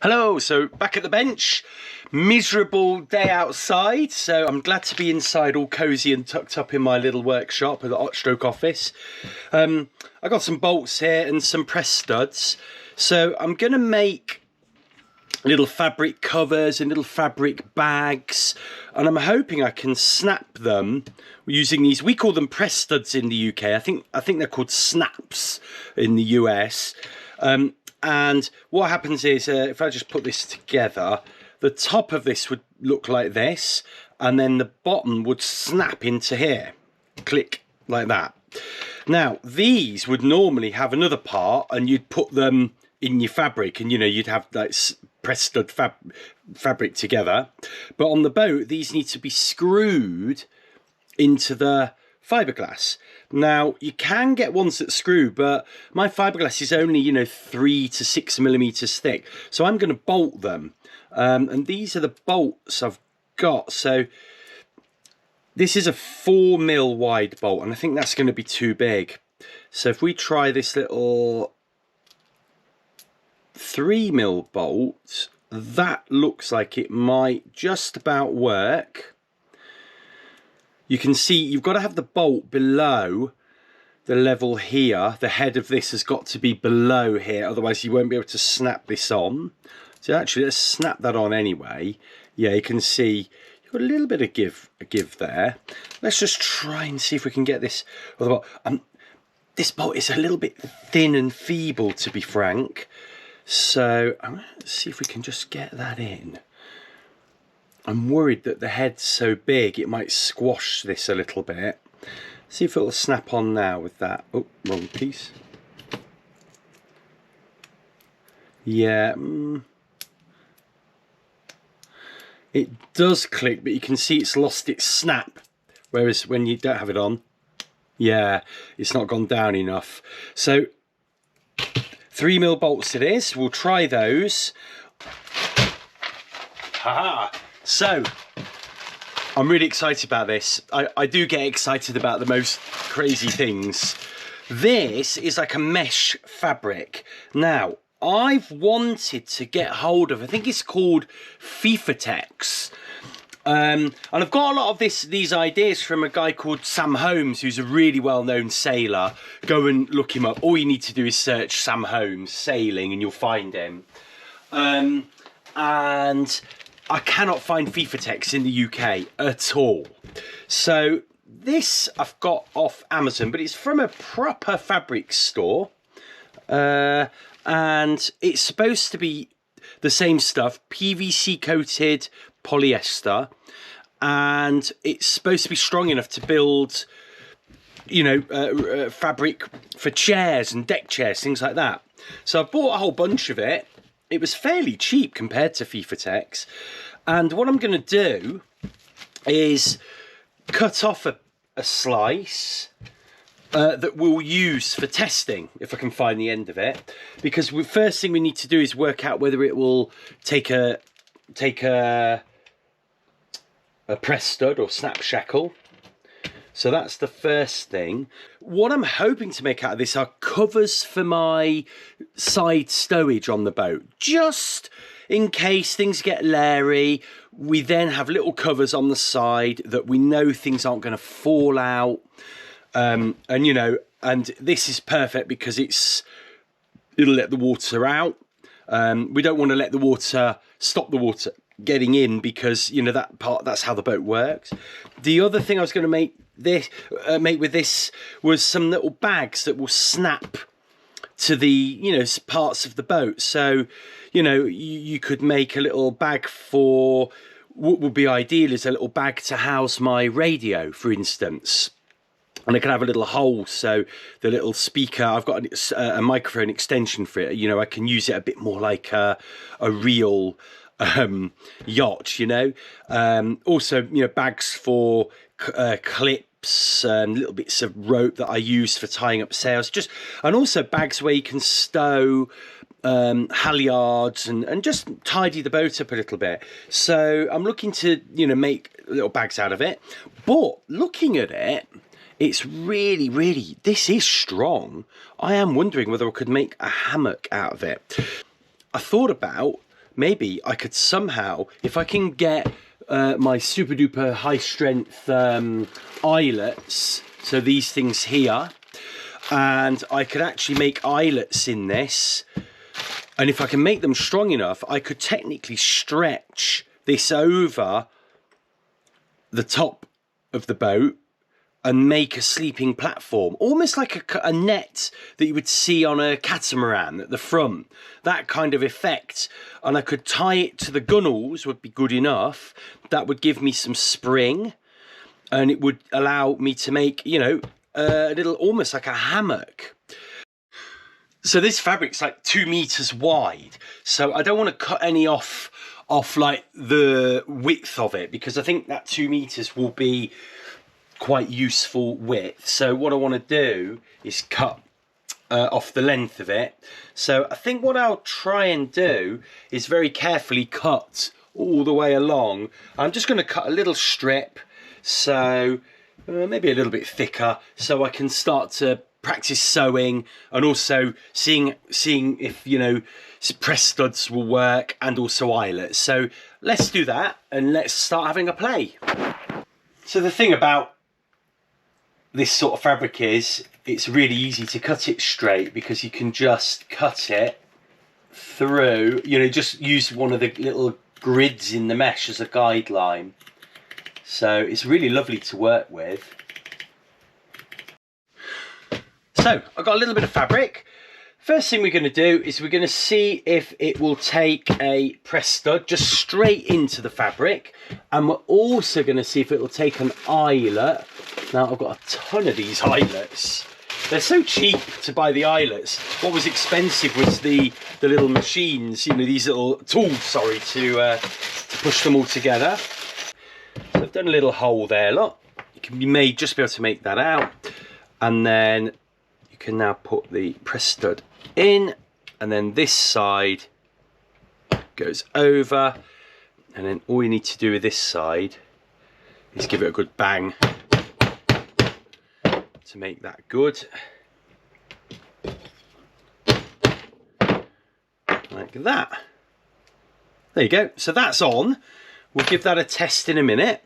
Hello, so back at the bench, miserable day outside, so I'm glad to be inside all cosy and tucked up in my little workshop at the hot stroke office. I got some bolts here and some press studs, so I'm going to make little fabric covers and little fabric bags, and I'm hoping I can snap them using these. We call them press studs in the UK. I think they're called snaps in the US. And what happens is, if I just put this together, the top of this would look like this, and then the bottom would snap into here. Click, like that. Now, these would normally have another part, and you'd put them in your fabric, and, you know, you'd have like press stud fabric together. But on the boat, these need to be screwed into the fiberglass. Now, you can get ones that screw, but my fiberglass is only, you know, 3 to 6 millimeters thick. So I'm going to bolt them. And these are the bolts I've got. So this is a 4 mil wide bolt, and I think that's going to be too big. So if we try this little 3 mil bolt, that looks like it might just about work. You can see you've got to have the bolt below the level here. The head of this has got to be below here, otherwise you won't be able to snap this on. So actually, let's snap that on anyway. Yeah, you can see you've got a little bit of give there. Let's just try and see if we can get this. This bolt is a little bit thin and feeble, to be frank. So I'm going to see if we can just get that in. I'm worried that the head's so big it might squash this a little bit. See if it'll snap on now with that. Oh, wrong piece. Yeah, it does click, but you can see it's lost its snap. Whereas when you don't have it on, yeah, it's not gone down enough. So 3 mil bolts it is. We'll try those. Haha. So, I'm really excited about this. I do get excited about the most crazy things. This is like a mesh fabric. Now, I've wanted to get hold of, I think it's called Fifatex. And I've got a lot of these ideas from a guy called Sam Holmes, who's a really well-known sailor. Go and look him up. All you need to do is search Sam Holmes sailing and you'll find him. And I cannot find Fifatex in the UK at all. So this I've got off Amazon, but it's from a proper fabric store. And it's supposed to be the same stuff, PVC coated polyester. And it's supposed to be strong enough to build, you know, fabric for chairs and deck chairs, things like that. So I bought a whole bunch of it. It was fairly cheap compared to Fifatex. And what I'm going to do is cut off a slice that we'll use for testing, if I can find the end of it. Because the first thing we need to do is work out whether it will take a press stud or snap shackle. So that's the first thing. What I'm hoping to make out of this are covers for my side stowage on the boat. Just in case things get leery, we then have little covers on the side that we know things aren't going to fall out. And, you know, and this is perfect because it'll let the water out. We don't want to let the water, stop the water getting in, because, you know, that's how the boat works. The other thing I was going to make with this was some little bags that will snap to the, you know, parts of the boat. So, you know, you could make a little bag for, what would be ideal is a little bag to house my radio, for instance. And I can have a little hole, so the little speaker, I've got a microphone extension for it. You know, I can use it a bit more like a real yacht, you know. Also, you know, bags for clips and little bits of rope that I use for tying up sails. And also bags where you can stow halyards and just tidy the boat up a little bit. So I'm looking to, you know, make little bags out of it. But looking at it, it's really, this is strong. I am wondering whether I could make a hammock out of it. I thought about maybe I could somehow, if I can get my super duper high strength eyelets, so these things here, and I could actually make eyelets in this, and if I can make them strong enough, I could technically stretch this over the top of the boat and make a sleeping platform, almost like a net that you would see on a catamaran at the front, that kind of effect. And I could tie it to the gunnels, would be good enough. That would give me some spring, and it would allow me to make, you know, a little, almost like a hammock. So this fabric's like 2 meters wide, so I don't want to cut any off like the width of it, because I think that 2 meters will be quite useful width. So what I want to do is cut off the length of it. So I think what I'll try and do is very carefully cut all the way along. I'm just going to cut a little strip, so maybe a little bit thicker, so I can start to practice sewing, and also seeing if, you know, press studs will work, and also eyelets. So let's do that, and let's start having a play. So the thing about this sort of fabric is it's really easy to cut it straight, because you can just cut it through, you know, just use one of the little grids in the mesh as a guideline. So it's really lovely to work with. So I've got a little bit of fabric. First thing we're going to do is we're going to see if it will take a press stud just straight into the fabric, and we're also going to see if it will take an eyelet. Now I've got a ton of these eyelets. They're so cheap to buy the eyelets. What was expensive was the little machines, you know, these little tools, sorry, to push them all together. So I've done a little hole there, look. You can just be able to make that out, and then you can now put the press stud in, and then this side goes over, and then all you need to do with this side is give it a good bang to make that good, like that. There you go. So that's on. We'll give that a test in a minute.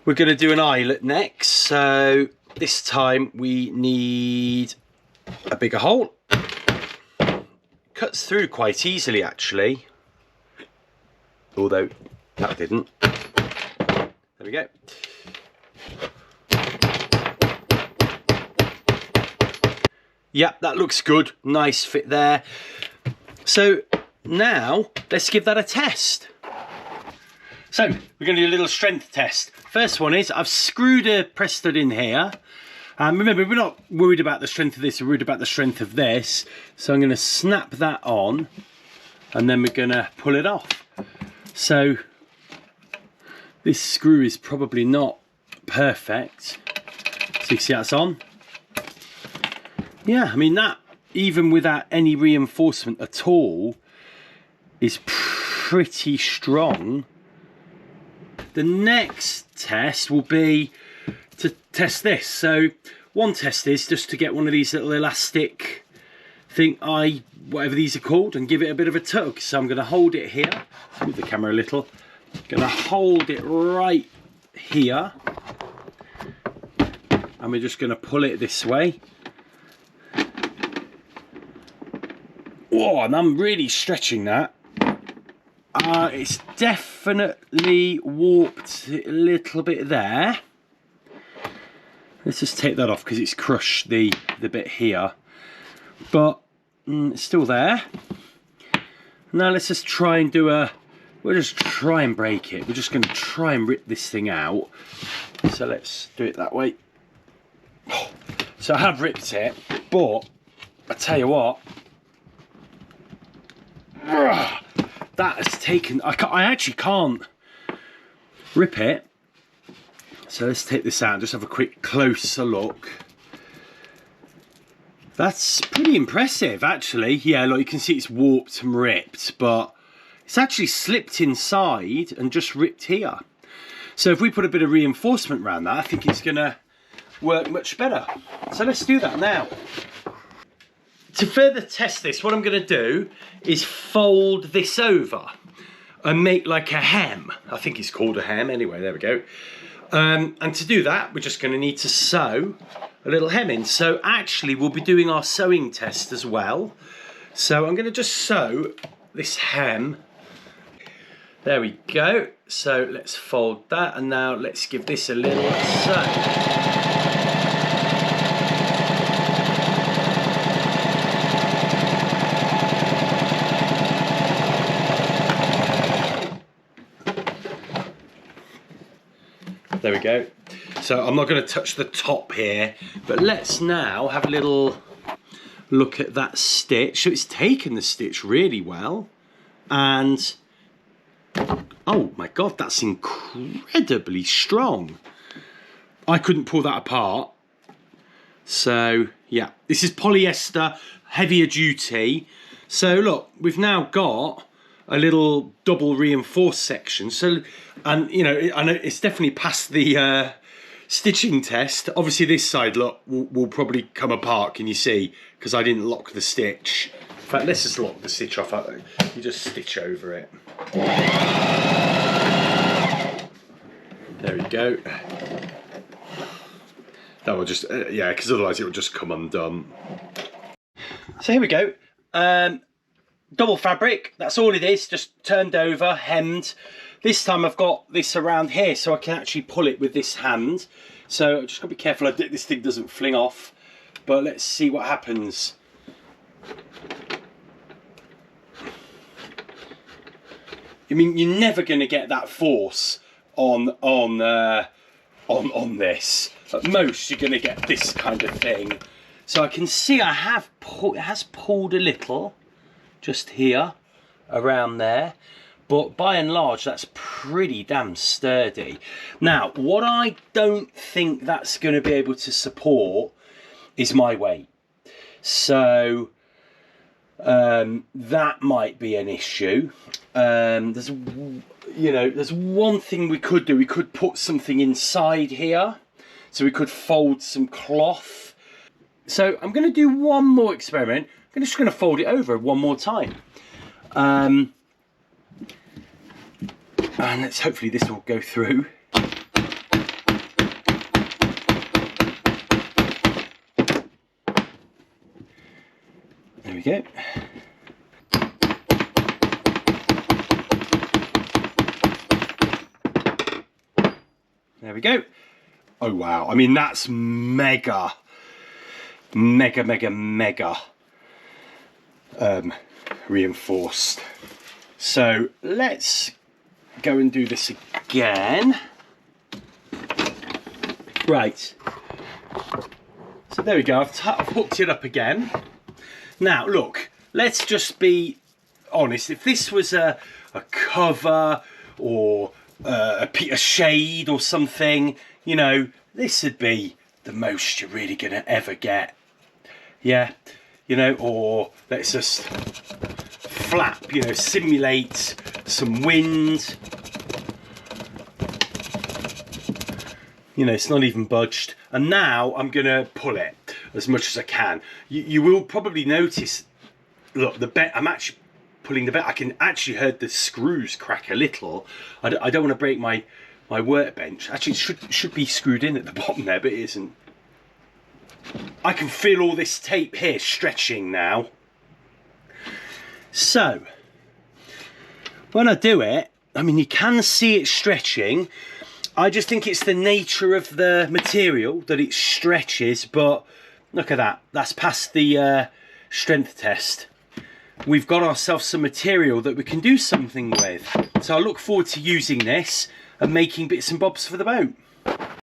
We're going to do an eyelet next, so this time we need a bigger hole. Cuts through quite easily actually, although that didn't. There we go. Yeah, that looks good. Nice fit there. So now let's give that a test. So we're going to do a little strength test. First one is I've screwed a press stud in here. Remember, we're not worried about the strength of this, we're worried about the strength of this. So I'm going to snap that on, and then we're going to pull it off. So this screw is probably not perfect. So you can see that's on. Yeah, I mean, that, even without any reinforcement at all, is pretty strong. The next test will be to test this. So one test is just to get one of these little elastic whatever these are called, and give it a bit of a tug. So I'm going to hold it here, move the camera a little, going to hold it right here, and we're just going to pull it this way. Oh, and I'm really stretching that. It's definitely warped a little bit there. Let's just take that off because it's crushed the bit here, but it's still there. Now let's just try and we'll just try and break it. We're just going to try and rip this thing out. So let's do it that way. So I have ripped it, but I tell you what, that has taken, I actually can't rip it. So let's take this out and just have a quick closer look. That's pretty impressive actually. Yeah, like you can see it's warped and ripped, but it's actually slipped inside and just ripped here. So if we put a bit of reinforcement around that, I think it's gonna work much better. So let's do that now. To further test this, what I'm going to do is fold this over and make like a hem. I think it's called a hem anyway, there we go. And to do that, we're just going to need to sew a little hem in. So actually we'll be doing our sewing test as well. So I'm going to just sew this hem. There we go. So let's fold that, and now let's give this a little sew. There we go. So I'm not going to touch the top here, but let's now have a little look at that stitch. So it's taken the stitch really well, and oh my God, that's incredibly strong. I couldn't pull that apart. So yeah, this is polyester, heavier duty. So look, we've now got a little double reinforced section. So, and you know, I know it's definitely passed the stitching test. Obviously this side, look, will probably come apart, can you see? Because I didn't lock the stitch. In fact, let's just lock the stitch off. You just stitch over it. There we go. That will just, yeah, because otherwise it will just come undone. So here we go. Double fabric, that's all it is, just turned over, hemmed. This time I've got this around here so I can actually pull it with this hand. So I've just got to be careful this thing doesn't fling off. But let's see what happens. I mean, you're never going to get that force on this. At most, you're going to get this kind of thing. So I can see it has pulled a little, just here, around there. But by and large, that's pretty damn sturdy. Now, what I don't think that's going to be able to support is my weight. So that might be an issue. There's one thing we could do. We could put something inside here. So we could fold some cloth. So I'm going to do one more experiment. I'm just going to fold it over one more time. And hopefully this will go through. There we go. There we go. Oh wow, I mean that's mega reinforced. So let's go and do this again. Right, so there we go, I've hooked it up again. Now look, let's just be honest, if this was a cover or a shade or something, you know, this would be the most you're really gonna ever get. Yeah, you know, or let's just flap, you know, simulate some wind. You know, it's not even budged. And now I'm gonna pull it as much as I can. You will probably notice, look, I'm actually pulling the bed. I can actually heard the screws crack a little. I don't want to break my workbench. Actually, it should be screwed in at the bottom there, but it isn't. I can feel all this tape here stretching now. So, when I do it, I mean, you can see it stretching. I just think it's the nature of the material that it stretches, but look at that. That's past the strength test. We've got ourselves some material that we can do something with. So I look forward to using this and making bits and bobs for the boat.